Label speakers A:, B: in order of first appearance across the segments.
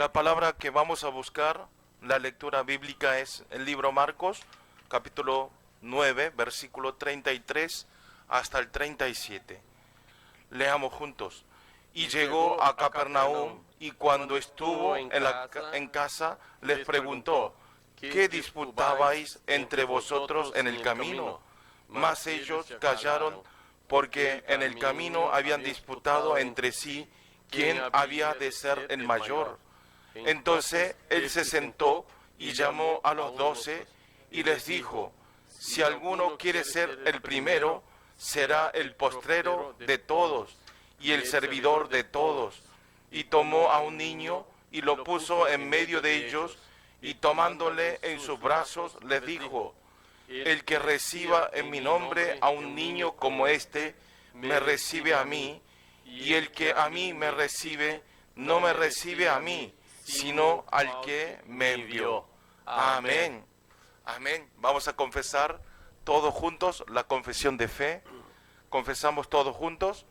A: La palabra que vamos a buscar, la lectura bíblica es el libro Marcos, capítulo 9, versículo 33 hasta el 37. Leamos juntos. Y llegó a Capernaum, y cuando estuvo en casa, les preguntó, ¿qué disputabais entre vosotros en el camino? Mas ellos callaron, porque en el camino habían disputado entre sí quién había de ser el mayor. Entonces él se sentó y llamó a los 12 y les dijo, si alguno quiere ser el primero, será el postrero de todos y el servidor de todos. Y tomó a un niño y lo puso en medio de ellos, y tomándole en sus brazos les dijo, el que reciba en mi nombre a un niño como este, me recibe a mí, y el que a mí me recibe, no me recibe a mí, sino al que me envió. Amén. Amén. Vamos a confesar todos juntos la confesión de fe. Confesamos todos juntos.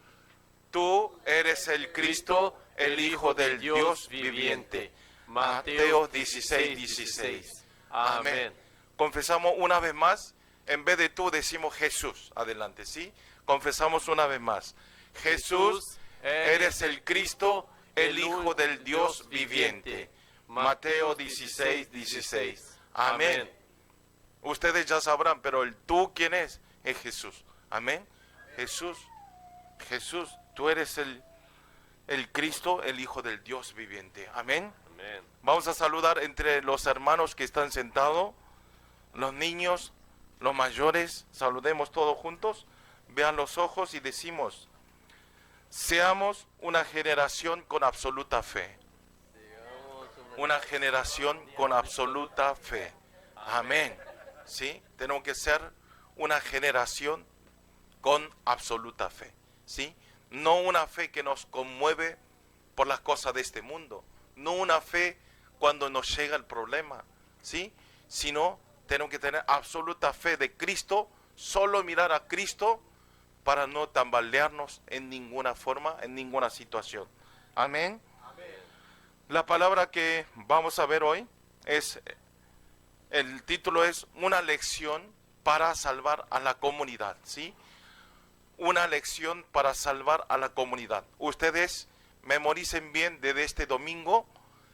A: Tú eres el Cristo, el Hijo del Dios viviente. Mateo 16, 16. Amén. Confesamos una vez más. En vez de tú decimos Jesús. Adelante, ¿sí? Confesamos una vez más. Jesús, eres el Cristo, el Hijo del Dios viviente. Mateo 16, 16. Amén. Ustedes ya sabrán, pero el tú, ¿quién es? Es Jesús. Amén. Jesús, tú eres el Cristo, el Hijo del Dios viviente. Amén.
B: Amén.
A: Vamos a saludar entre los hermanos que están sentados, los niños, los mayores. Saludemos todos juntos. Vean los ojos y decimos, seamos una generación con absoluta fe. Una generación con absoluta fe. Amén. ¿Sí? Tenemos que ser una generación con absoluta fe. ¿Sí? No una fe que nos conmueve por las cosas de este mundo. No una fe cuando nos llega el problema. ¿Sí? Sino tenemos que tener absoluta fe de Cristo, solo mirar a Cristo para no tambalearnos en ninguna forma, en ninguna situación. Amén. La palabra que vamos a ver hoy el título es una lección para salvar a la comunidad, ¿sí? Una lección para salvar a la comunidad. Ustedes memoricen bien desde este domingo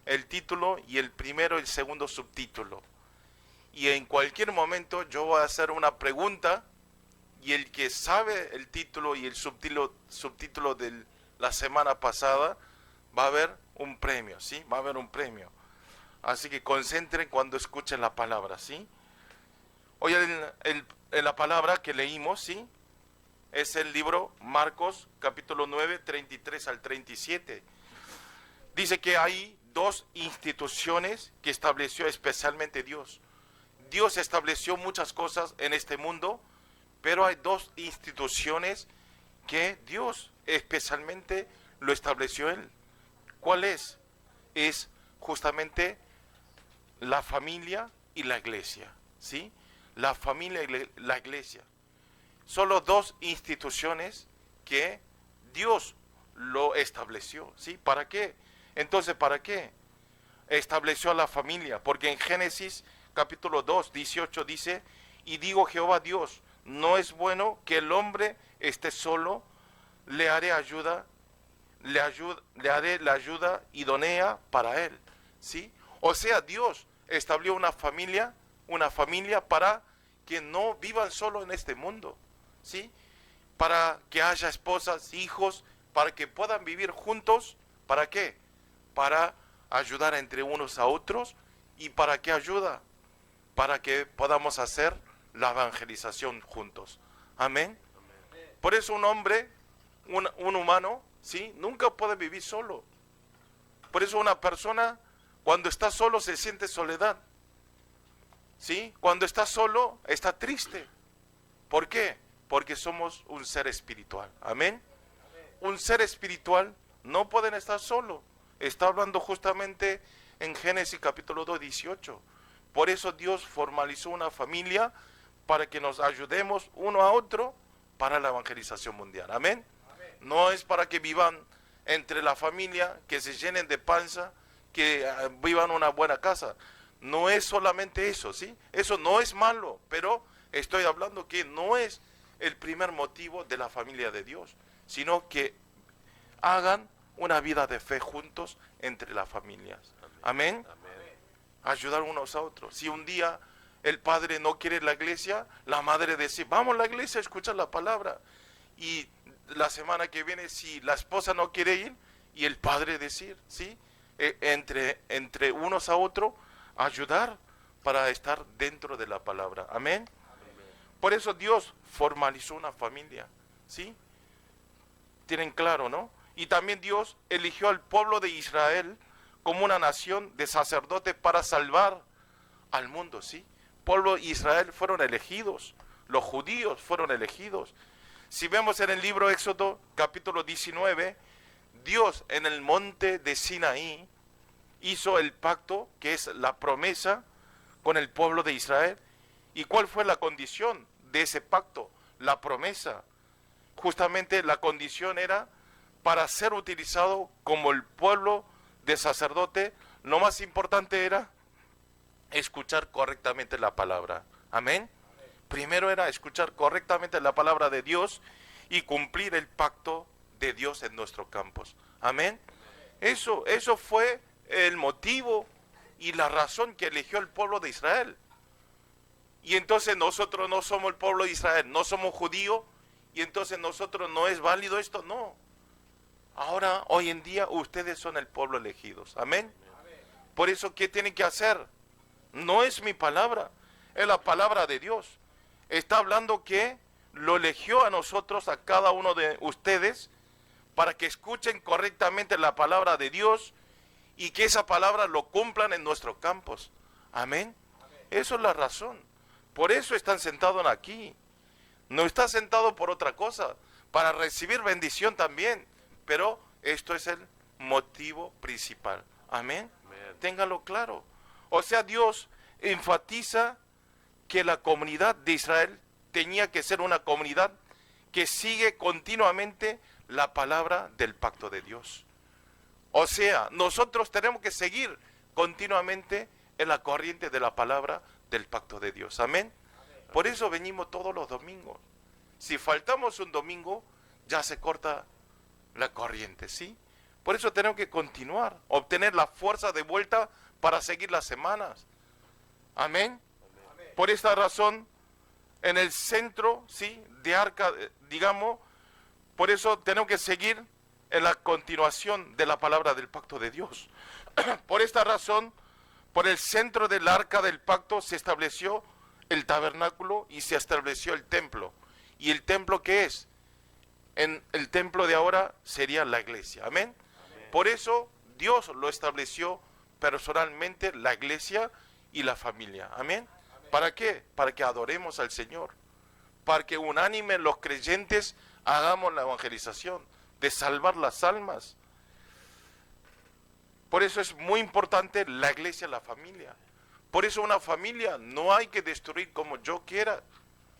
A: el título y el primero y el segundo subtítulo. Y en cualquier momento yo voy a hacer una pregunta y el que sabe el título y el subtítulo de la semana pasada va a haber un premio, ¿sí? Va a haber un premio. Así que concentren cuando escuchen la palabra, ¿sí? Hoy en la palabra que leímos, ¿sí? Es el libro Marcos, capítulo 9, 33 al 37. Dice que hay dos instituciones que estableció especialmente Dios. Dios estableció muchas cosas en este mundo, pero hay dos instituciones que Dios especialmente lo estableció Él. ¿Cuál es? Es justamente la familia y la iglesia, ¿sí? La familia y la iglesia. Solo dos instituciones que Dios lo estableció, ¿sí? ¿Para qué? Entonces, ¿para qué estableció a la familia? Porque en Génesis capítulo 2, 18 dice, y digo Jehová Dios, no es bueno que el hombre esté solo, le haré la ayuda idónea para él, ¿sí? O sea, Dios estableció una familia para que no vivan solo en este mundo, ¿sí? Para que haya esposas, hijos, para que puedan vivir juntos. ¿Para qué? Para ayudar entre unos a otros. ¿Y para qué ayuda? Para que podamos hacer la evangelización juntos. Amén. Por eso un hombre, un humano, ¿sí? Nunca puede vivir solo. Por eso una persona, cuando está solo, se siente soledad. ¿Sí? Cuando está solo, está triste. ¿Por qué? Porque somos un ser espiritual. Amén. Un ser espiritual no pueden estar solo. Está hablando justamente en Génesis capítulo 2, 18. Por eso Dios formalizó una familia para que nos ayudemos uno a otro para la evangelización mundial. Amén. No es para que vivan entre la familia, que se llenen de panza, que vivan una buena casa. No es solamente eso, ¿sí? Eso no es malo, pero estoy hablando que no es el primer motivo de la familia de Dios, sino que hagan una vida de fe juntos entre las familias. Amén. Ayudar unos a otros. Si un día el padre no quiere ir a la iglesia, la madre dice, vamos a la iglesia a escuchar la palabra. Y la semana que viene, si la esposa no quiere ir, y el padre decir, ¿sí? Entre unos a otros, ayudar para estar dentro de la palabra. Amén. Por eso Dios formalizó una familia, ¿sí? Tienen claro, ¿no? Y también Dios eligió al pueblo de Israel como una nación de sacerdotes para salvar al mundo, ¿sí? Pueblo de Israel fueron elegidos, los judíos fueron elegidos. Si vemos en el libro Éxodo, capítulo 19, Dios en el monte de Sinaí hizo el pacto, que es la promesa, con el pueblo de Israel. ¿Y cuál fue la condición de ese pacto? La promesa. Justamente la condición era para ser utilizado como el pueblo de sacerdote, lo más importante era escuchar correctamente la palabra. Amén. Primero era escuchar correctamente la palabra de Dios y cumplir el pacto de Dios en nuestros campos. Amén. Eso fue el motivo y la razón que eligió el pueblo de Israel. Y entonces nosotros no somos el pueblo de Israel, no somos judíos, y entonces nosotros no es válido esto, no. Ahora, hoy en día, ustedes son el pueblo elegidos. Amén. Por eso, ¿qué tienen que hacer? No es mi palabra, es la palabra de Dios. Está hablando que lo eligió a nosotros, a cada uno de ustedes, para que escuchen correctamente la palabra de Dios y que esa palabra lo cumplan en nuestros campos. Amén. Eso es la razón. Por eso están sentados aquí. No está sentado por otra cosa, para recibir bendición también. Pero esto es el motivo principal. Amén. Téngalo claro. O sea, Dios enfatiza que la comunidad de Israel tenía que ser una comunidad que sigue continuamente la palabra del pacto de Dios. O sea, nosotros tenemos que seguir continuamente en la corriente de la palabra del pacto de Dios. Amén. Por eso venimos todos los domingos. Si faltamos un domingo, ya se corta la corriente, ¿sí? Por eso tenemos que continuar, obtener la fuerza de vuelta para seguir las semanas. Amén. Por esta razón, en el centro, ¿sí?, de arca, digamos, por eso tenemos que seguir en la continuación de la palabra del pacto de Dios. Por esta razón, por el centro del arca del pacto se estableció el tabernáculo y se estableció el templo. ¿Y el templo qué es? En el templo de ahora sería la iglesia. Amén. Por eso Dios lo estableció personalmente, la iglesia y la familia. Amén. ¿Para qué? Para que adoremos al Señor. Para que unánime los creyentes hagamos la evangelización de salvar las almas. Por eso es muy importante la iglesia, la familia. Por eso una familia no hay que destruir como yo quiera.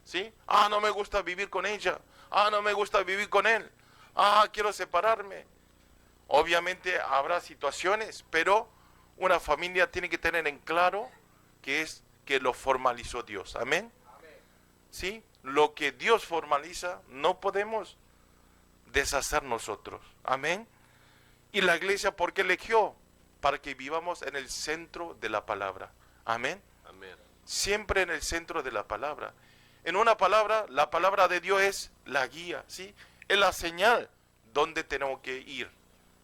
A: ¿Sí? Ah, no me gusta vivir con ella. Ah, no me gusta vivir con él. Ah, quiero separarme. Obviamente habrá situaciones, pero una familia tiene que tener en claro que es que lo formalizó Dios. Amén. ¿Sí? Lo que Dios formaliza no podemos deshacer nosotros. Amén. Y la iglesia, ¿por qué eligió? Para que vivamos en el centro de la palabra. Amén.
B: Amén.
A: Siempre en el centro de la palabra. En una palabra, la palabra de Dios es la guía, ¿sí? Es la señal donde tenemos que ir,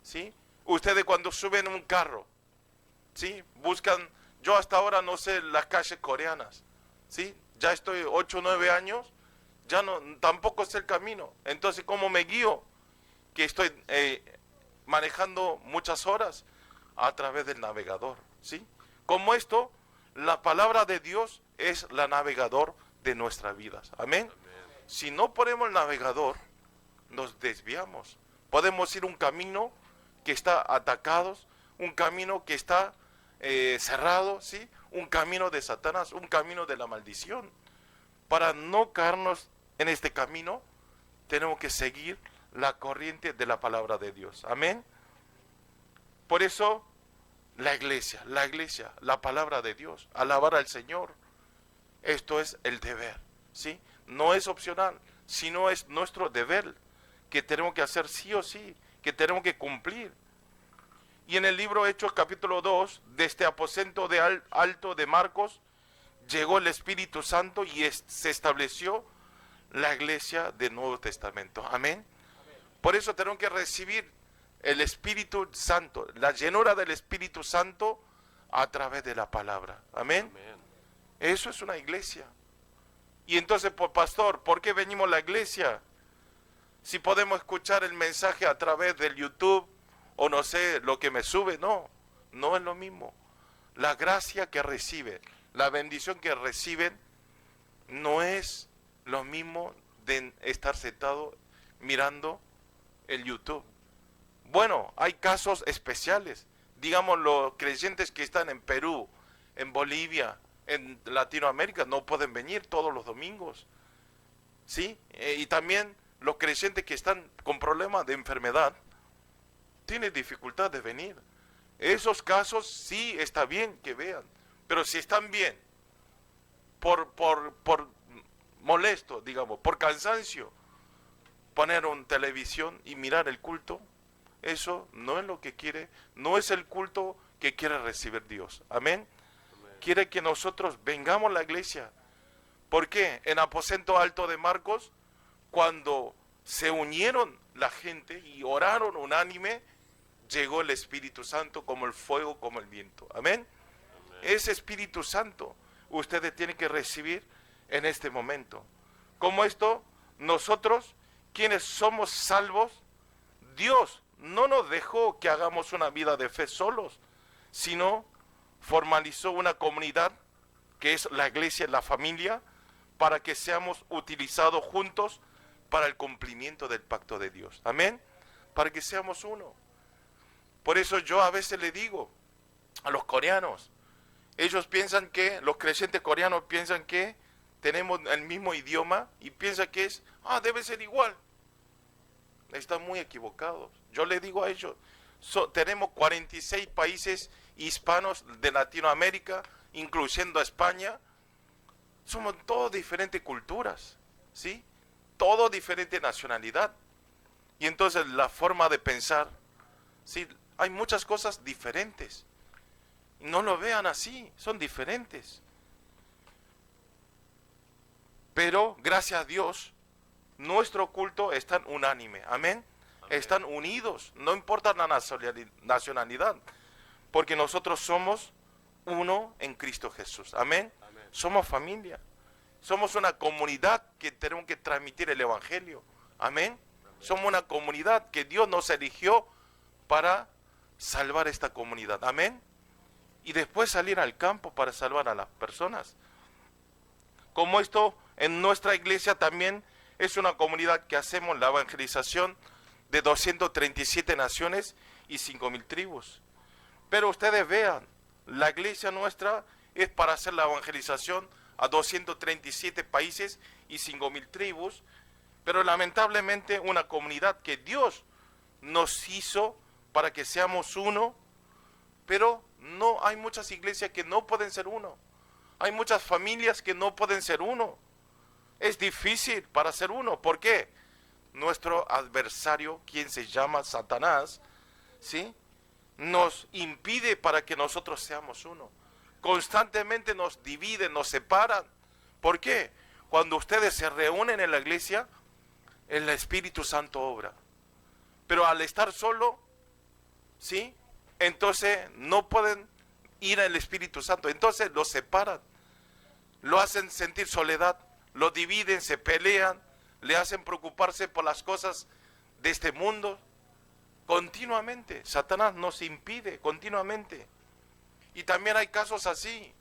A: ¿sí? Ustedes cuando suben un carro, ¿sí?, buscan, yo hasta ahora no sé las calles coreanas, ¿sí? Ya estoy 8 o 9 años, ya no, tampoco sé el camino. Entonces, ¿cómo me guío? Que estoy manejando muchas horas a través del navegador, ¿sí? Como esto, la palabra de Dios es la navegador de nuestras vidas. Amén. Si no ponemos el navegador, nos desviamos. Podemos ir un camino que está atacado, un camino que está cerrado, ¿sí? Un camino de Satanás, un camino de la maldición. Para no caernos en este camino, tenemos que seguir la corriente de la palabra de Dios. Amén. Por eso, la iglesia, la palabra de Dios, alabar al Señor. Esto es el deber, ¿sí? No es opcional, sino es nuestro deber, que tenemos que hacer sí o sí, que tenemos que cumplir. Y en el libro Hechos capítulo 2, de este aposento de alto de Marcos, llegó el Espíritu Santo y se estableció la iglesia del Nuevo Testamento. Amén. Por eso tenemos que recibir el Espíritu Santo, la llenura del Espíritu Santo a través de la palabra. Amén. Eso es una iglesia. Y entonces, pastor, ¿por qué venimos a la iglesia? Si podemos escuchar el mensaje a través del YouTube o no sé, lo que me sube, no es lo mismo. La gracia que recibe, la bendición que reciben, no es lo mismo de estar sentado mirando el YouTube. Bueno, hay casos especiales, digamos los creyentes que están en Perú, en Bolivia, en Latinoamérica, no pueden venir todos los domingos, ¿sí? Y también los creyentes que están con problemas de enfermedad, tienen dificultad de venir. Esos casos sí está bien que vean, pero si están bien, por molesto, digamos, por cansancio, poner una televisión y mirar el culto, eso no es lo que quiere, no es el culto que quiere recibir Dios. Amén. Quiere que nosotros vengamos a la iglesia. ¿Por qué? En aposento alto de Marcos, cuando se unieron la gente y oraron unánime, llegó el Espíritu Santo como el fuego, como el viento. Amén. Ese Espíritu Santo ustedes tienen que recibir en este momento. Como esto, nosotros, quienes somos salvos, Dios no nos dejó que hagamos una vida de fe solos, sino formalizó una comunidad que es la iglesia, la familia, para que seamos utilizados juntos para el cumplimiento del pacto de Dios. Amén. Para que seamos uno. Por eso yo a veces le digo a los coreanos, ellos piensan que, los creyentes coreanos piensan que tenemos el mismo idioma y piensan que debe ser igual. Están muy equivocados. Yo les digo a ellos, tenemos 46 países hispanos de Latinoamérica, incluyendo a España. Somos todos diferentes culturas, ¿sí? Todo diferente nacionalidad. Y entonces la forma de pensar, ¿sí? Hay muchas cosas diferentes. No lo vean así, son diferentes. Pero gracias a Dios, nuestro culto está unánime. Amén. Están unidos, no importa la nacionalidad, porque nosotros somos uno en Cristo Jesús. Amén. Somos familia. Somos una comunidad que tenemos que transmitir el Evangelio. Amén. Somos una comunidad que Dios nos eligió para salvar esta comunidad. Amén. Y después salir al campo para salvar a las personas. Como esto, en nuestra iglesia también es una comunidad que hacemos la evangelización de 237 naciones y 5,000 tribus. Pero ustedes vean, la iglesia nuestra es para hacer la evangelización a 237 países y 5,000 tribus, pero lamentablemente una comunidad que Dios nos hizo para que seamos uno, pero no hay muchas iglesias que no pueden ser uno. Hay muchas familias que no pueden ser uno. Es difícil para ser uno. ¿Por qué? Nuestro adversario, quien se llama Satanás, ¿sí?, nos impide para que nosotros seamos uno. Constantemente nos dividen, nos separan. ¿Por qué? Cuando ustedes se reúnen en la iglesia, el Espíritu Santo obra. Pero al estar solo, ¿sí?, entonces no pueden ir al Espíritu Santo. Entonces los separan, lo hacen sentir soledad, lo dividen, se pelean, le hacen preocuparse por las cosas de este mundo. Continuamente, Satanás nos impide continuamente. Y también hay casos así.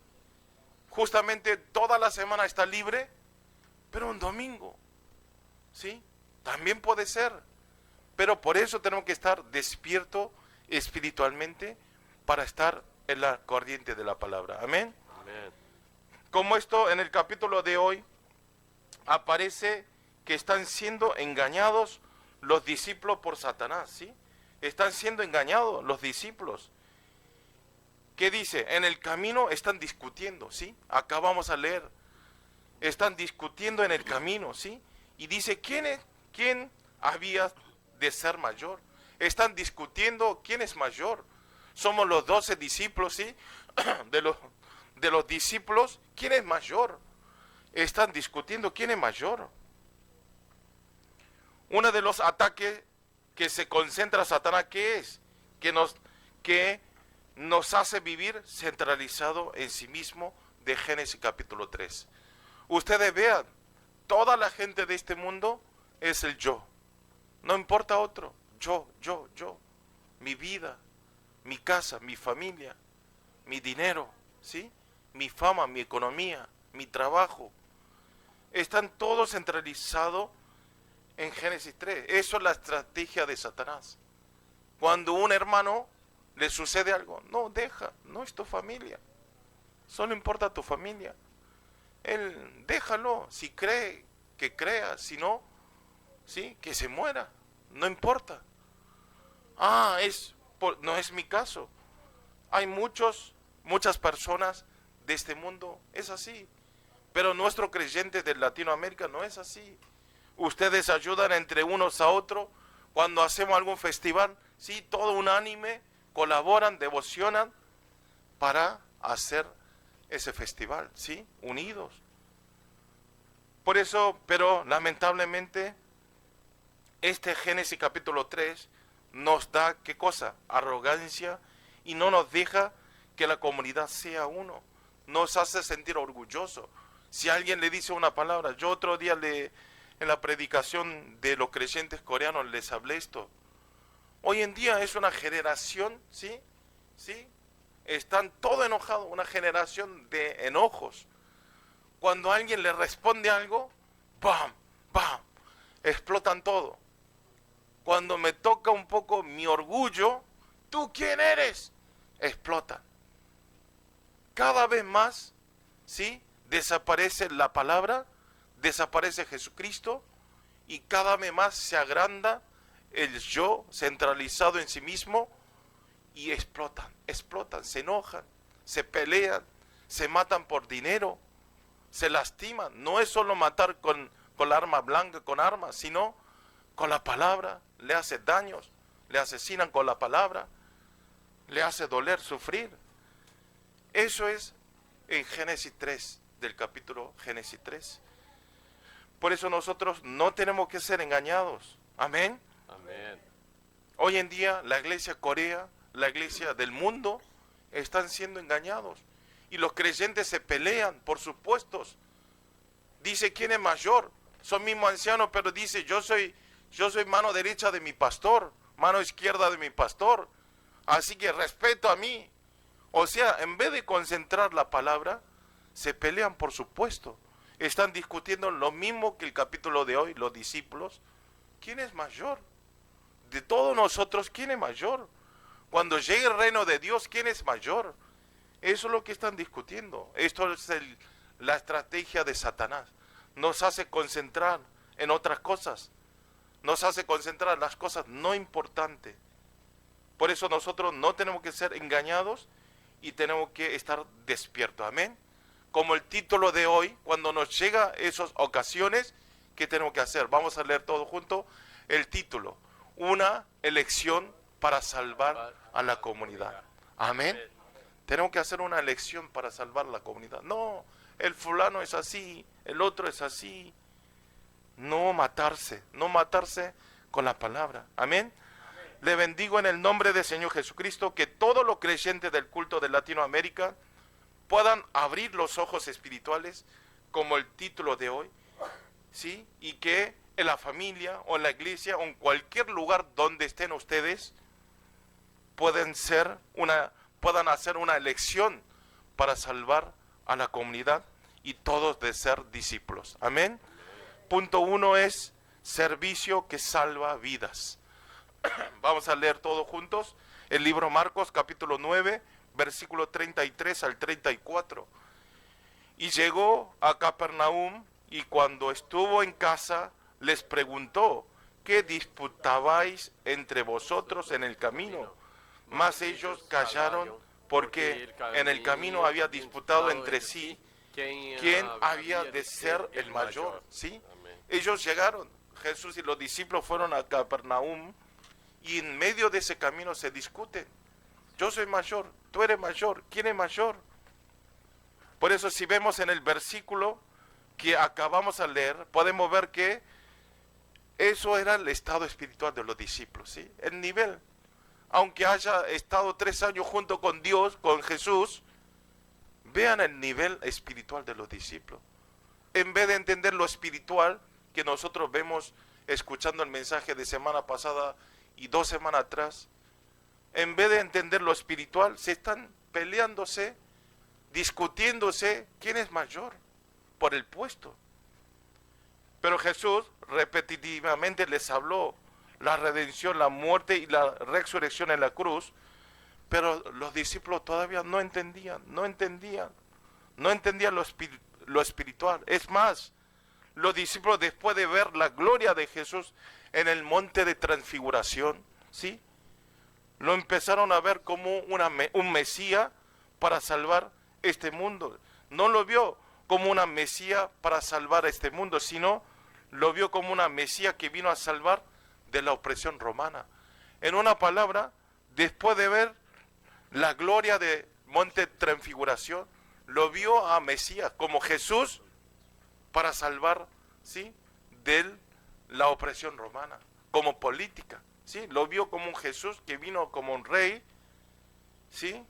A: Justamente toda la semana está libre, pero un domingo, ¿sí?, también puede ser. Pero por eso tenemos que estar despiertos espiritualmente para estar en la corriente de la palabra. Amén.
B: Amén.
A: Como esto en el capítulo de hoy aparece que están siendo engañados los discípulos por Satanás, ¿sí? Están siendo engañados los discípulos. ¿Qué dice? En el camino están discutiendo, ¿sí? Acá vamos a leer. Están discutiendo en el camino, ¿sí? Y dice, ¿quién había de ser mayor? Están discutiendo quién es mayor. Somos los 12 discípulos, ¿sí? De los discípulos, ¿quién es mayor? Están discutiendo quién es mayor. Uno de los ataques que se concentra Satanás, ¿qué es? Que nos hace vivir centralizado en sí mismo, de Génesis capítulo 3. Ustedes vean, toda la gente de este mundo es el yo. No importa otro. Yo. Mi vida, mi casa, mi familia, mi dinero, ¿sí? Mi fama, mi economía, mi trabajo. Están todos centralizados en Génesis 3. Eso es la estrategia de Satanás. Cuando un hermano le sucede algo, no, deja, no es tu familia. Solo importa tu familia. Él, déjalo, si cree, que crea, si no, ¿sí? Que se muera, no importa. No es mi caso. Hay muchas personas de este mundo, es así. Pero nuestro creyente de Latinoamérica no es así. Ustedes ayudan entre unos a otros. Cuando hacemos algún festival, sí, todo unánime, colaboran, devocionan para hacer ese festival, ¿sí? Unidos. Por eso, pero lamentablemente, este Génesis capítulo 3 nos da, ¿qué cosa? Arrogancia, y no nos deja que la comunidad sea uno. Nos hace sentir orgullosos. Si alguien le dice una palabra, yo otro día en la predicación de los creyentes coreanos les hablé esto. Hoy en día es una generación, ¿sí? Están todos enojados, una generación de enojos. Cuando alguien le responde algo, ¡bam! Explotan todo. Cuando me toca un poco mi orgullo, ¿tú quién eres? Explotan. Cada vez más, ¿sí? Desaparece la palabra, desaparece Jesucristo, y cada vez más se agranda el yo centralizado en sí mismo, y explotan, se enojan, se pelean, se matan por dinero, se lastiman. No es solo matar con la arma blanca, con armas, sino con la palabra. Le hace daños, le asesinan con la palabra, le hace doler, sufrir. Eso es en Génesis 3, del capítulo Génesis 3. Por eso nosotros no tenemos que ser engañados. Amén.
B: Amén.
A: Hoy en día la iglesia Corea, la iglesia del mundo, están siendo engañados. Y los creyentes se pelean por sus puestos. Dice, ¿quién es mayor? Son mismos ancianos, pero dice, yo soy mano derecha de mi pastor, mano izquierda de mi pastor. Así que respeto a mí. O sea, en vez de concentrar la palabra, se pelean por su puesto. Están discutiendo lo mismo que el capítulo de hoy, los discípulos. ¿Quién es mayor? De todos nosotros, ¿quién es mayor? Cuando llegue el reino de Dios, ¿quién es mayor? Eso es lo que están discutiendo. Esto es la estrategia de Satanás. Nos hace concentrar en otras cosas. Nos hace concentrar en las cosas no importantes. Por eso nosotros no tenemos que ser engañados y tenemos que estar despiertos. Amén. Como el título de hoy, cuando nos llega esas ocasiones, ¿qué tenemos que hacer? Vamos a leer todo junto. El título: una elección para salvar a la comunidad. Amén. Tenemos que hacer una elección para salvar la comunidad. No, el fulano es así, el otro es así. No matarse con la palabra. Amén. Le bendigo en el nombre del Señor Jesucristo, que todos los creyentes del culto de Latinoamérica puedan abrir los ojos espirituales, como el título de hoy, ¿sí? Y que en la familia o en la iglesia o en cualquier lugar donde estén ustedes puedan hacer una elección para salvar a la comunidad y todos de ser discípulos. Amén. Punto 1 es servicio que salva vidas. Vamos a leer todos juntos el libro Marcos capítulo 9, versículo 33 al 34. Y llegó a Capernaum, y cuando estuvo en casa les preguntó: ¿qué disputabais entre vosotros en el camino? Mas ellos callaron porque en el camino había disputado entre sí quién había de ser el mayor, ¿sí? Ellos llegaron, Jesús y los discípulos fueron a Capernaum, y en medio de ese camino se discuten. Yo soy mayor, tú eres mayor, ¿quién es mayor? Por eso si vemos en el versículo que acabamos de leer, podemos ver que eso era el estado espiritual de los discípulos, ¿sí? El nivel. Aunque haya estado 3 años junto con Dios, con Jesús, vean el nivel espiritual de los discípulos. En vez de entender lo espiritual que nosotros vemos escuchando el mensaje de semana pasada y 2 semanas atrás, en vez de entender lo espiritual, se están peleándose, discutiéndose quién es mayor por el puesto. Pero Jesús repetitivamente les habló la redención, la muerte y la resurrección en la cruz, pero los discípulos todavía no entendían lo espiritual. Es más, los discípulos, después de ver la gloria de Jesús en el monte de transfiguración, ¿sí?, lo empezaron a ver como un Mesías para salvar este mundo. No lo vio como una Mesías para salvar este mundo, sino lo vio como una Mesías que vino a salvar de la opresión romana. En una palabra, después de ver la gloria de monte de transfiguración, lo vio a Mesías como Jesús para salvar, ¿sí?, de la opresión romana, como política, ¿sí? Lo vio como un Jesús que vino como un rey, ¿sí?,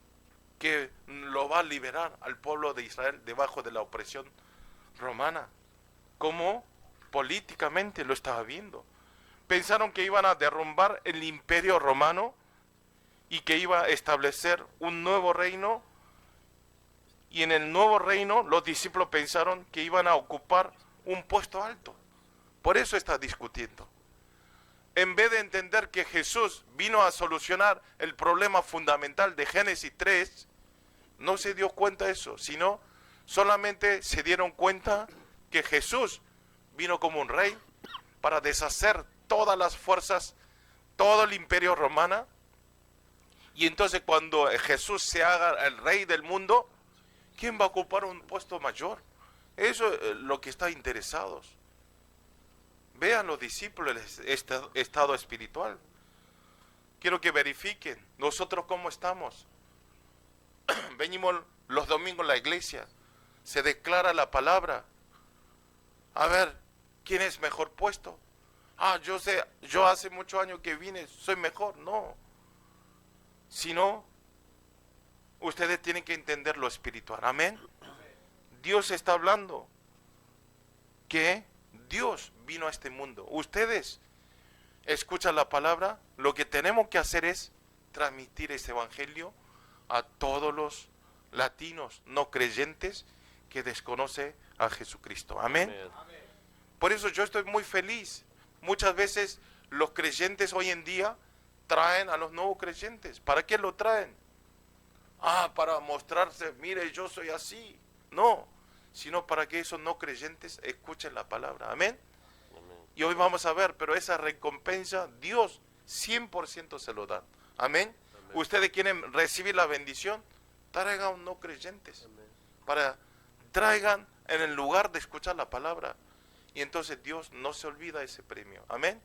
A: que lo va a liberar al pueblo de Israel debajo de la opresión romana, como políticamente lo estaba viendo. Pensaron que iban a derrumbar el imperio romano y que iba a establecer un nuevo reino, y en el nuevo reino los discípulos pensaron que iban a ocupar un puesto alto. Por eso está discutiendo. En vez de entender que Jesús vino a solucionar el problema fundamental de Génesis 3, no se dio cuenta de eso, sino solamente se dieron cuenta que Jesús vino como un rey para deshacer todas las fuerzas, todo el imperio romano. Y entonces cuando Jesús se haga el rey del mundo, ¿quién va a ocupar un puesto mayor? Eso es lo que está interesados. Vean los discípulos este estado espiritual. Quiero que verifiquen nosotros cómo estamos. Venimos los domingos a la iglesia, se declara la palabra. A ver, ¿quién es mejor puesto? Yo sé, yo hace muchos años que vine, soy mejor. No. Sino, ustedes tienen que entender lo espiritual. Amén. Dios está hablando que Dios vino a este mundo. Ustedes escuchan la palabra, lo que tenemos que hacer es transmitir este evangelio a todos los latinos no creyentes que desconocen a Jesucristo. Amén. Amén. Por eso yo estoy muy feliz. Muchas veces los creyentes hoy en día traen a los nuevos creyentes. ¿Para qué lo traen? Para mostrarse, mire, yo soy así. No, sino para que esos no creyentes escuchen la palabra. Amén. Amén. Y hoy vamos a ver, pero esa recompensa Dios 100% se lo da. Amén. Amén. Ustedes quieren recibir la bendición, traigan no creyentes. Amén. Traigan en el lugar de escuchar la palabra. Y entonces Dios no se olvida ese premio. Amén.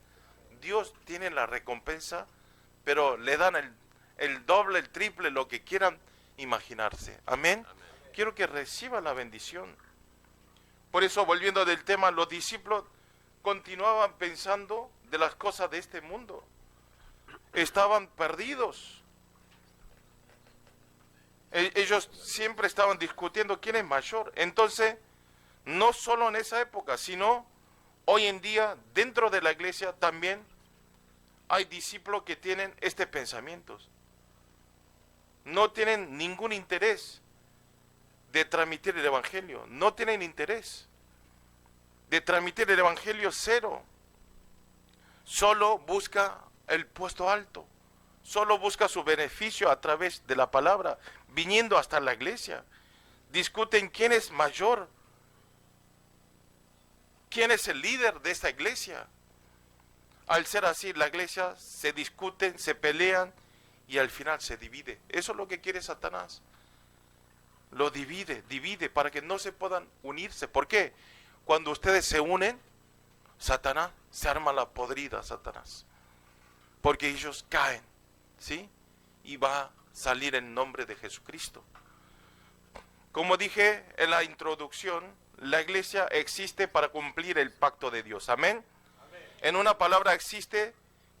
A: Dios tiene la recompensa, pero le dan el doble, el triple, lo que quieran imaginarse. Amén. Amén. Quiero que reciban la bendición. Por eso, volviendo del tema, los discípulos continuaban pensando de las cosas de este mundo. Estaban perdidos. Ellos siempre estaban discutiendo quién es mayor. Entonces, no solo en esa época, sino hoy en día, dentro de la iglesia también hay discípulos que tienen este pensamiento. No tienen ningún interés de transmitir el evangelio. No tienen interés de transmitir el evangelio, cero. Solo busca el puesto alto. Solo busca su beneficio a través de la palabra, viniendo hasta la iglesia. Discuten quién es mayor. ¿Quién es el líder de esta iglesia? Al ser así, la iglesia se discuten, se pelean y al final se divide. Eso es lo que quiere Satanás. Lo divide para que no se puedan unirse. ¿Por qué? Cuando ustedes se unen, Satanás se arma la podrida, Satanás. Porque ellos caen, ¿sí? Y va a salir en nombre de Jesucristo. Como dije en la introducción, la iglesia existe para cumplir el pacto de Dios. Amén. En una palabra, existe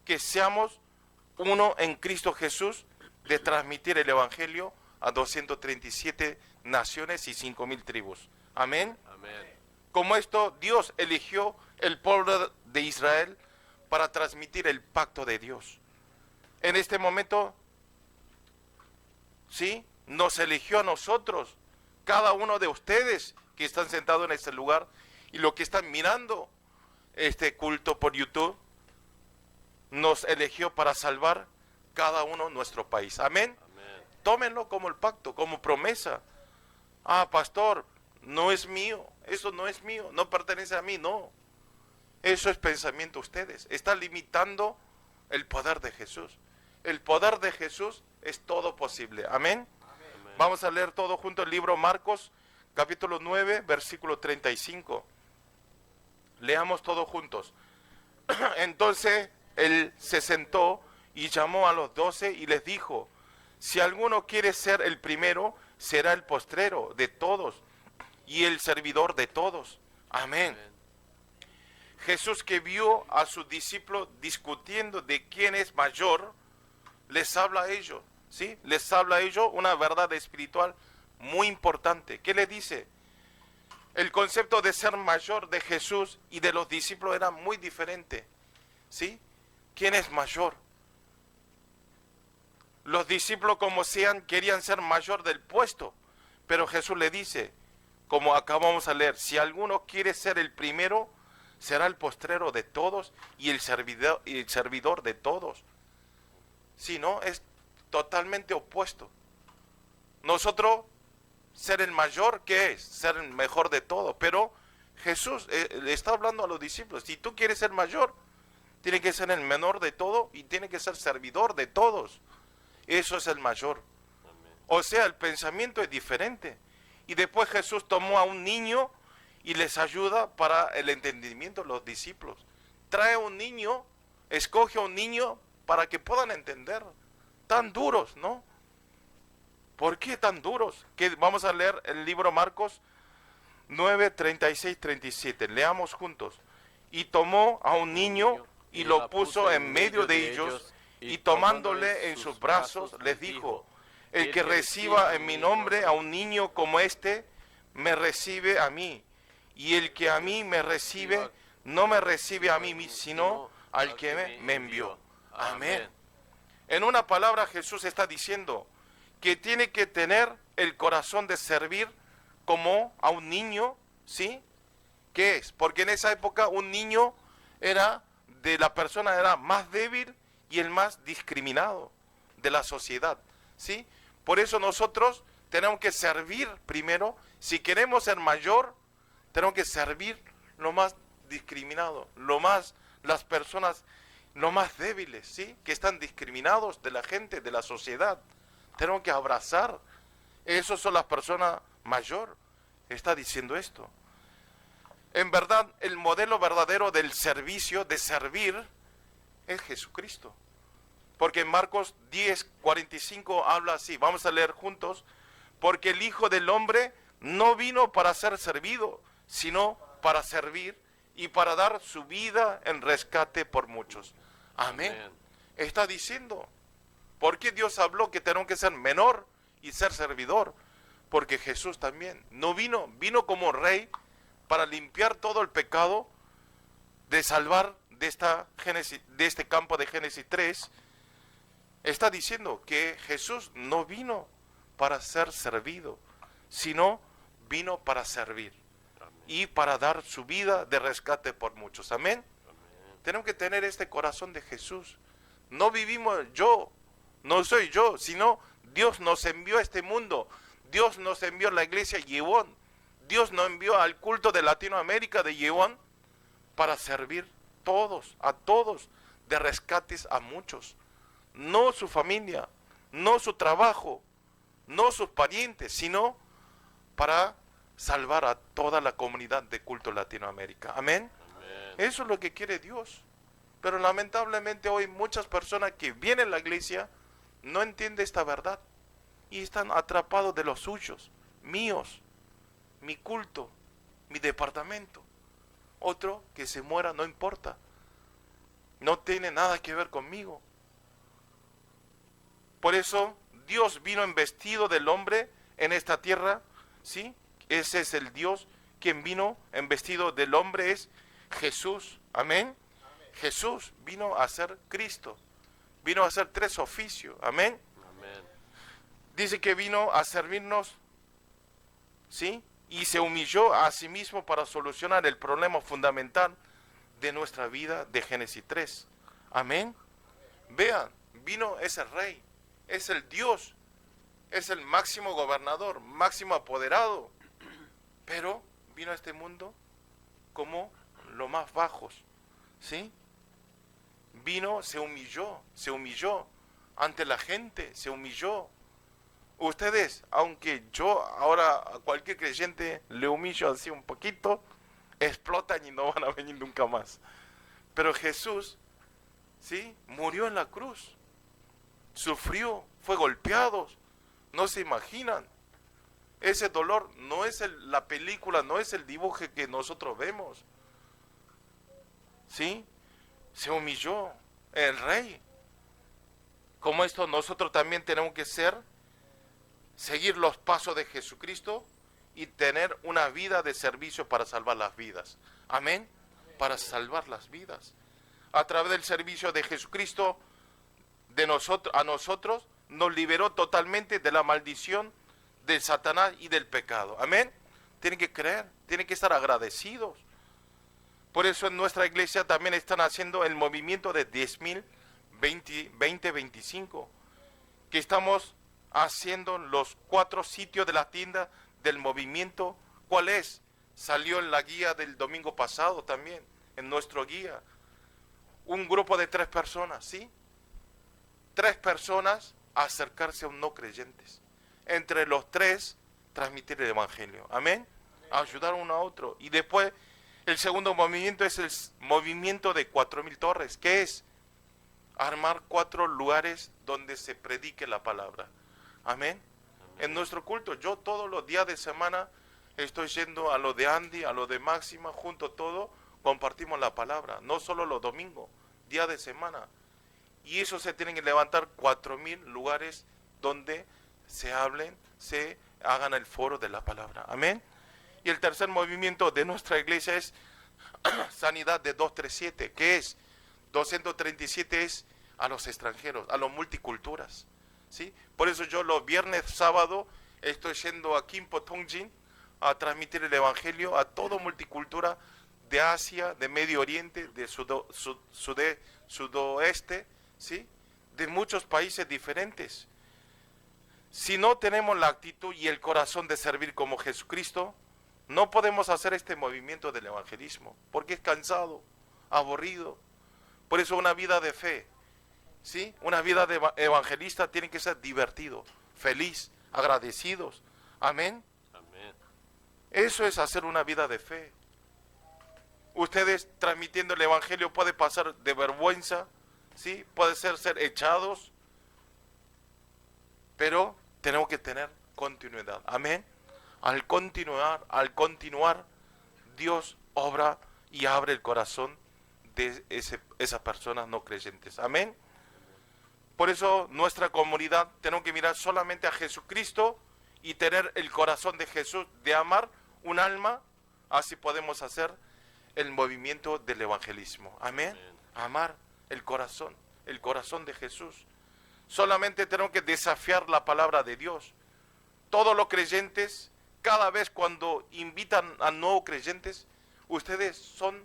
A: que seamos uno en Cristo Jesús, de transmitir el evangelio a 237 naciones y 5,000 tribus. Amén.
B: Amén.
A: Como esto, Dios eligió el pueblo de Israel para transmitir el pacto de Dios. En este momento, ¿sí? Nos eligió a nosotros, cada uno de ustedes que están sentados en este lugar y los que están mirando este culto por YouTube, nos eligió para salvar cada uno nuestro país. Amén.
B: Amén.
A: Tómenlo como el pacto, como promesa. Ah, pastor, no es mío, eso no es mío, no pertenece a mí, no. Eso es pensamiento de ustedes. Está limitando el poder de Jesús. El poder de Jesús es todo posible. Amén.
B: Amén.
A: Vamos a leer todo junto el libro Marcos, capítulo 9, versículo 35. Leamos todos juntos. Entonces él se sentó y llamó a los 12 y les dijo: si alguno quiere ser el primero, será el postrero de todos y el servidor de todos. Amén.
B: Amén.
A: Jesús, que vio a sus discípulos discutiendo de quién es mayor, les habla a ellos, ¿sí? Les habla a ellos una verdad espiritual muy importante. ¿Qué le dice? El concepto de ser mayor de Jesús y de los discípulos era muy diferente, ¿sí? ¿Quién es mayor? Los discípulos, como sean, querían ser mayor del puesto, pero Jesús le dice, como acabamos de leer, si alguno quiere ser el primero, será el postrero de todos y el servidor de todos. Si no, es totalmente opuesto. Nosotros, ser el mayor, ¿qué es? Ser el mejor de todo. Pero Jesús le está hablando a los discípulos, si tú quieres ser mayor, tiene que ser el menor de todo y tiene que ser servidor de todos. Eso es el mayor.
B: Amén.
A: O sea, el pensamiento es diferente. Y después Jesús tomó a un niño y les ayuda para el entendimiento de los discípulos. Trae a un niño, escoge a un niño para que puedan entender. Tan duros, ¿no? ¿Por qué tan duros? Que vamos a leer el libro Marcos 9, 36, 37. Leamos juntos. Y tomó a un niño y lo puso en medio de ellos, y tomándole en sus brazos les dijo: el que reciba en mi nombre a un niño como este, me recibe a mí. Y el que a mí me recibe, no me recibe a mí, sino al que me envió. Amén. En una palabra, Jesús está diciendo que tiene que tener el corazón de servir como a un niño, ¿sí? ¿Qué es? Porque en esa época un niño era, de la persona era más débil y el más discriminado de la sociedad, ¿sí? Por eso nosotros tenemos que servir primero. Si queremos ser mayor, tenemos que servir lo más discriminado, las personas, lo más débiles, ¿sí? Que están discriminados de la gente, de la sociedad. Tenemos que abrazar. Esas son las personas mayores. Está diciendo esto. En verdad, el modelo verdadero del servicio, de servir, es Jesucristo. Porque en Marcos 10, 45 habla así. Vamos a leer juntos. Porque el Hijo del Hombre no vino para ser servido, sino para servir y para dar su vida en rescate por muchos. Amén.
B: Amén.
A: Está diciendo. ¿Por qué Dios habló que tenemos que ser menor y ser servidor? Porque Jesús también no vino como rey para limpiar todo el pecado, de salvar de este campo de Génesis 3. Está diciendo que Jesús no vino para ser servido, sino vino para servir y para dar su vida de rescate por muchos. Amén. Tenemos que tener este corazón de Jesús. No vivimos yo, no soy yo, sino Dios nos envió a este mundo. Dios nos envió a la iglesia Yewon. Dios nos envió al culto de Latinoamérica de Yewon para servir a todos, de rescates a muchos. No su familia, no su trabajo, no sus parientes, sino para salvar a toda la comunidad de culto Latinoamérica. Amén.
B: Amén.
A: Eso es lo que quiere Dios. Pero lamentablemente hoy muchas personas que vienen a la iglesia no entienden esta verdad y están atrapados de los suyos, míos, mi culto, mi departamento. Otro que se muera no importa, no tiene nada que ver conmigo. Por eso Dios vino embestido del hombre en esta tierra, ¿sí? Ese es el Dios quien vino embestido del hombre, es Jesús. Amén. Jesús vino a ser Cristo, vino a hacer 3 oficios. Amén.
B: Amén.
A: Dice que vino a servirnos, ¿sí? Y se humilló a sí mismo para solucionar el problema fundamental de nuestra vida de Génesis 3. Amén. Vean, vino ese rey, es el Dios, es el máximo gobernador, máximo apoderado, pero vino a este mundo como los más bajos, ¿sí? Vino, se humilló ante la gente, se humilló. Ustedes, aunque yo ahora a cualquier creyente le humillo así un poquito, explotan y no van a venir nunca más. Pero Jesús, ¿sí? Murió en la cruz, sufrió, fue golpeado, no se imaginan. Ese dolor no es la película, no es el dibujo que nosotros vemos. ¿Sí? Se humilló el rey. Como esto nosotros también tenemos que seguir los pasos de Jesucristo y tener una vida de servicio para salvar las vidas. Amén. Para salvar las vidas. A través del servicio de Jesucristo a nosotros nos liberó totalmente de la maldición de Satanás y del pecado. Amén. Tienen que creer, tienen que estar agradecidos. Por eso en nuestra iglesia también están haciendo el movimiento de 10.000, 20-25, que estamos haciendo los 4 sitios de la tienda del movimiento. ¿Cuál es? Salió en la guía del domingo pasado también, en nuestro guía. Un grupo de 3 personas, ¿sí? 3 personas a acercarse a un no creyentes. Entre los 3, transmitir el evangelio. Amén. Ayudar uno a otro. Y después, el segundo movimiento es el movimiento de 4.000 torres. ¿Qué es? Armar 4 lugares donde se predique la palabra. Amén. En nuestro culto, yo todos los días de semana estoy yendo a lo de Andy, a lo de Máxima, junto todo, compartimos la palabra. No solo los domingos, día de semana. Y eso se tienen que levantar 4.000 lugares donde se hablen, se hagan el foro de la palabra. Amén. Y el tercer movimiento de nuestra iglesia es sanidad de 237, que es 237 es a los extranjeros, a los multiculturas, ¿sí? Por eso yo los viernes, sábado, estoy yendo a Kimpo Tongjin a transmitir el evangelio a toda multicultura de Asia, de Medio Oriente, de sudoeste, ¿sí? De muchos países diferentes. Si no tenemos la actitud y el corazón de servir como Jesucristo, no podemos hacer este movimiento del evangelismo, porque es cansado, aburrido. Por eso una vida de fe, ¿sí? Una vida de evangelista tiene que ser divertido, feliz, agradecidos. Amén.
B: Amén.
A: Eso es hacer una vida de fe. Ustedes transmitiendo el evangelio puede pasar de vergüenza, ¿sí? Puede ser echados, pero tenemos que tener continuidad. Amén. Al continuar, Dios obra y abre el corazón de esas personas no creyentes. Amén. Por eso nuestra comunidad tenemos que mirar solamente a Jesucristo y tener el corazón de Jesús, de amar un alma. Así podemos hacer el movimiento del evangelismo. Amén. Amar el corazón de Jesús. Solamente tenemos que desafiar la palabra de Dios. Todos los creyentes, cada vez cuando invitan a nuevos creyentes, ustedes son,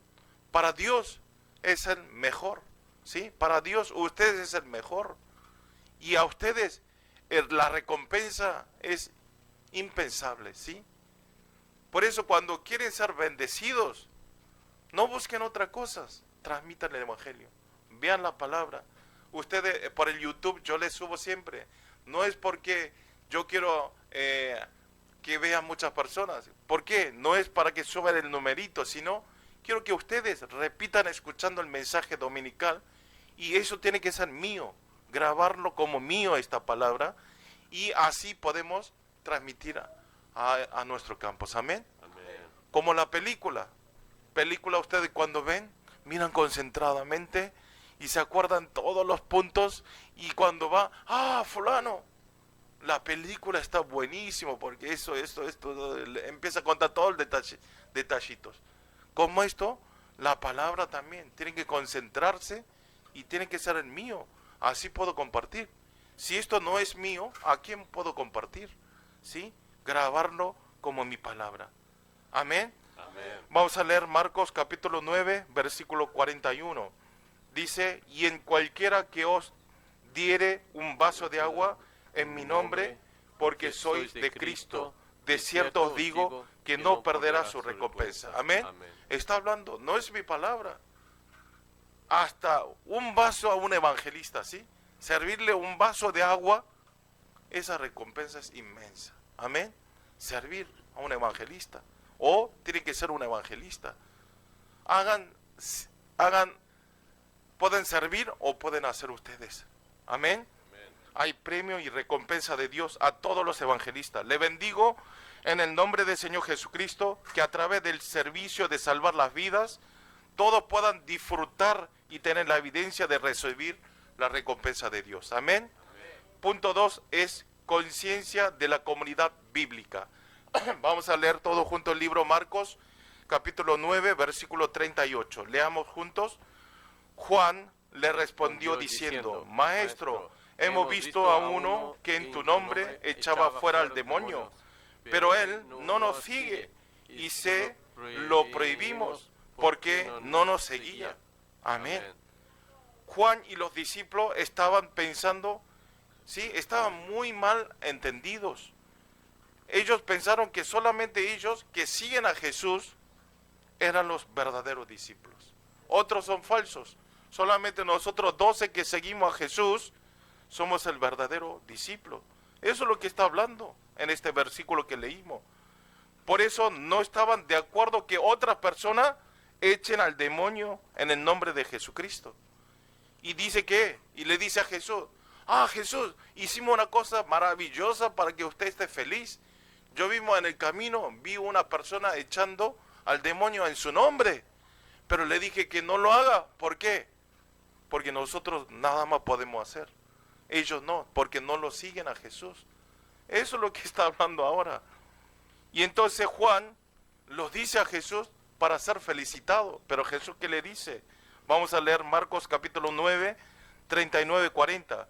A: para Dios es el mejor, ¿sí? Para Dios ustedes es el mejor. Y a ustedes la recompensa es impensable, ¿sí? Por eso cuando quieren ser bendecidos, no busquen otras cosas, transmitan el evangelio, vean la palabra. Ustedes por el YouTube yo les subo siempre No es porque yo quiero que vean muchas personas. ¿Por qué? No es para que suban el numerito, sino quiero que ustedes repitan escuchando el mensaje dominical, y eso tiene que ser mío, grabarlo como mío esta palabra, y así podemos transmitir a nuestro campus. Amén.
B: Amén.
A: Como la película ustedes cuando ven, miran concentradamente y se acuerdan todos los puntos, y cuando va, fulano, la película está buenísimo porque esto, empieza a contar todo el detallitos. Como esto, la palabra también, tienen que concentrarse y tiene que ser el mío, así puedo compartir. Si esto no es mío, ¿a quién puedo compartir? ¿Sí? Grabarlo como mi palabra. Amén.
B: Amén.
A: Vamos a leer Marcos capítulo 9, versículo 41. Dice, y en cualquiera que os diere un vaso de agua en mi nombre, porque sois de Cristo, de cierto os digo que no perderá su recompensa. Amén. Está hablando, no es mi palabra. Hasta un vaso a un evangelista, ¿sí? Servirle un vaso de agua, esa recompensa es inmensa. Amén. Servir a un evangelista. O tiene que ser un evangelista. Hagan, pueden servir o pueden hacer ustedes. Amén. Hay premio y recompensa de Dios a todos los evangelistas. Le bendigo en el nombre del Señor Jesucristo, que a través del servicio de salvar las vidas, todos puedan disfrutar y tener la evidencia de recibir la recompensa de Dios. Amén. Punto 2 es conciencia de la comunidad bíblica. Vamos a leer todo junto el libro Marcos, capítulo 9, versículo 38. Leamos juntos. Juan le respondió diciendo, Maestro, hemos visto a uno que en tu nombre echaba fuera al demonio, pero él no nos sigue y se lo prohibimos porque no nos seguía. Amén. Juan y los discípulos estaban pensando, sí, estaban muy mal entendidos. Ellos pensaron que solamente ellos que siguen a Jesús eran los verdaderos discípulos. Otros son falsos. Solamente nosotros 12 que seguimos a Jesús somos el verdadero discípulo. Eso es lo que está hablando en este versículo que leímos. Por eso no estaban de acuerdo que otras personas echen al demonio en el nombre de Jesucristo. Y dice que, y le dice a Jesús, Jesús, hicimos una cosa maravillosa para que usted esté feliz. Yo vimos en el camino, vi una persona echando al demonio en su nombre, pero le dije que no lo haga. ¿Por qué? Porque nosotros nada más podemos hacer. Ellos no, porque no lo siguen a Jesús. Eso es lo que está hablando ahora. Y entonces Juan los dice a Jesús para ser felicitado. Pero Jesús, ¿qué le dice? Vamos a leer Marcos capítulo 9, 39, 40.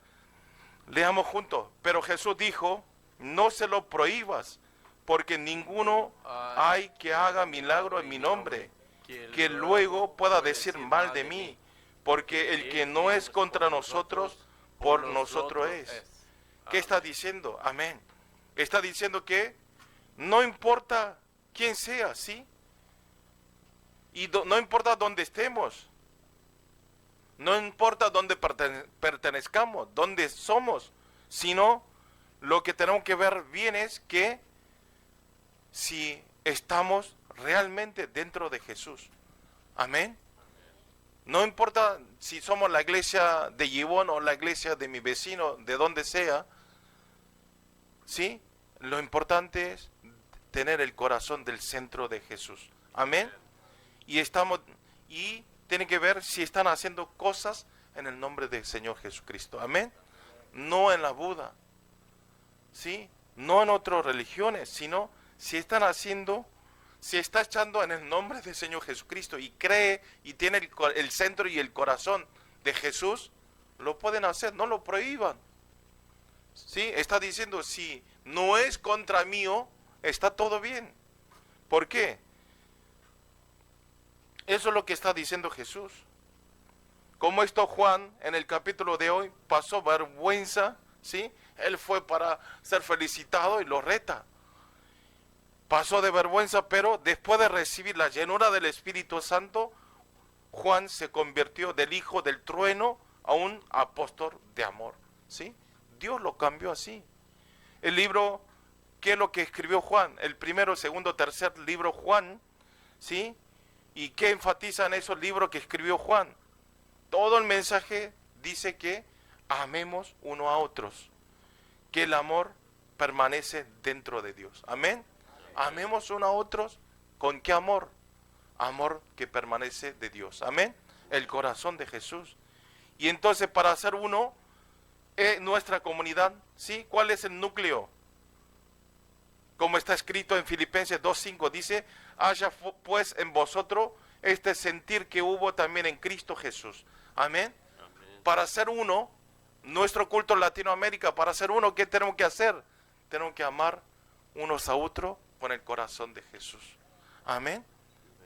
A: Leamos juntos. Pero Jesús dijo, no se lo prohíbas, porque ninguno hay que haga milagro en mi nombre, que luego pueda decir mal de mí, porque el que no es contra nosotros, por nosotros es. ¿Qué está diciendo? Amén. Está diciendo que no importa quién sea, ¿sí? Y no importa dónde estemos, no importa dónde pertenezcamos, dónde somos, sino lo que tenemos que ver bien es que si estamos realmente dentro de Jesús. Amén. No importa si somos la iglesia de Gibón o la iglesia de mi vecino, de donde sea, ¿sí? Lo importante es tener el corazón del centro de Jesús. Amén. Y tienen que ver si están haciendo cosas en el nombre del Señor Jesucristo. Amén. No en la Buda, ¿sí? No en otras religiones, sino si están haciendo, si está echando en el nombre del Señor Jesucristo y cree y tiene el centro y el corazón de Jesús, lo pueden hacer, no lo prohíban. ¿Sí? Está diciendo, si no es contra mí, está todo bien. ¿Por qué? Eso es lo que está diciendo Jesús. Como esto Juan en el capítulo de hoy pasó vergüenza, ¿sí? Él fue para ser felicitado y lo reta. Pasó de vergüenza, pero después de recibir la llenura del Espíritu Santo, Juan se convirtió del hijo del trueno a un apóstol de amor, ¿sí? Dios lo cambió así. El libro, ¿qué es lo que escribió Juan? El primero, segundo, tercer libro Juan, ¿sí? ¿Y qué enfatiza en esos libros que escribió Juan? Todo el mensaje dice que amemos uno a otros, que el amor permanece dentro de Dios. Amén. Amemos uno a otros. ¿Con qué amor? Amor que permanece de Dios. Amén. El corazón de Jesús. Y entonces para ser uno, nuestra comunidad, ¿sí? ¿Cuál es el núcleo? Como está escrito en Filipenses 2:5, dice, haya pues en vosotros este sentir que hubo también en Cristo Jesús. Amén. Para ser uno, nuestro culto en Latinoamérica, para ser uno, ¿qué tenemos que hacer? Tenemos que amar unos a otros con el corazón de Jesús. Amén.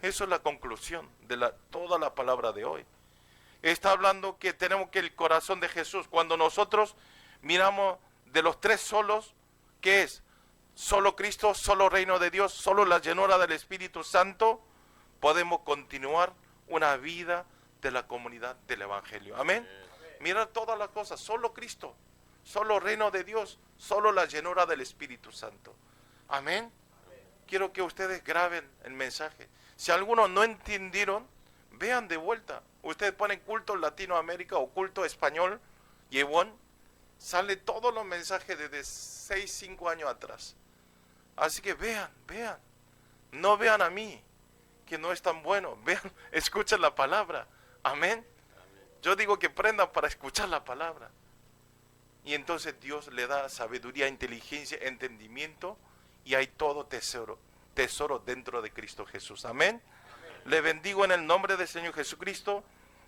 A: Eso es la conclusión de toda la palabra de hoy. Está hablando que tenemos que el corazón de Jesús, cuando nosotros miramos de los tres solos, ¿qué es? Solo Cristo, solo reino de Dios, solo la llenura del Espíritu Santo, podemos continuar una vida de la comunidad del Evangelio. Amén. Mira todas las cosas, solo Cristo, solo reino de Dios, solo la llenura del Espíritu Santo. Amén. Quiero que ustedes graben el mensaje. Si algunos no entendieron, vean de vuelta. Ustedes ponen culto Latinoamérica o culto español, Yewon, sale todos los mensajes desde 6, 5 años atrás. Así que vean. No vean a mí, que no es tan bueno. Vean, escuchen la palabra. Amén. Yo digo que prendan para escuchar la palabra. Y entonces Dios le da sabiduría, inteligencia, entendimiento, y hay todo tesoro dentro de Cristo Jesús. Amén. Le bendigo en el nombre del Señor Jesucristo,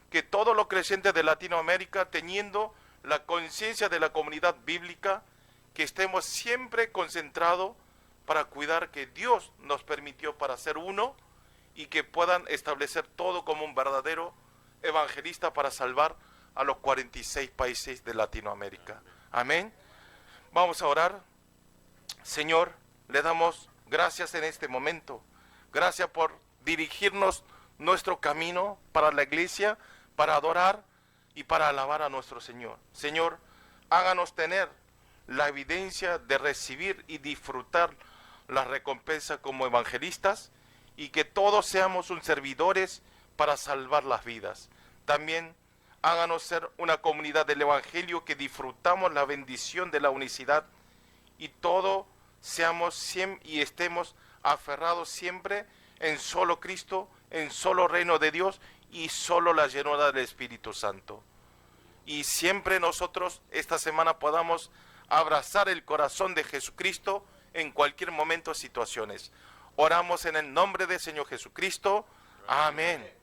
A: que todos los creyentes de Latinoamérica, teniendo la conciencia de la comunidad bíblica, que estemos siempre concentrados para cuidar que Dios nos permitió para ser uno, y que puedan establecer todo como un verdadero evangelista para salvar a los 46 países de Latinoamérica. Amén. Vamos a orar. Señor, le damos gracias en este momento. Gracias por dirigirnos nuestro camino para la iglesia, para adorar y para alabar a nuestro Señor. Señor, háganos tener la evidencia de recibir y disfrutar la recompensa como evangelistas, y que todos seamos un servidores para salvar las vidas. También háganos ser una comunidad del Evangelio que disfrutamos la bendición de la unicidad, y todos seamos y estemos aferrados siempre en solo Cristo, en solo reino de Dios y solo la llenura del Espíritu Santo. Y siempre nosotros esta semana podamos abrazar el corazón de Jesucristo en cualquier momento, situaciones. Oramos en el nombre del Señor Jesucristo. Amén.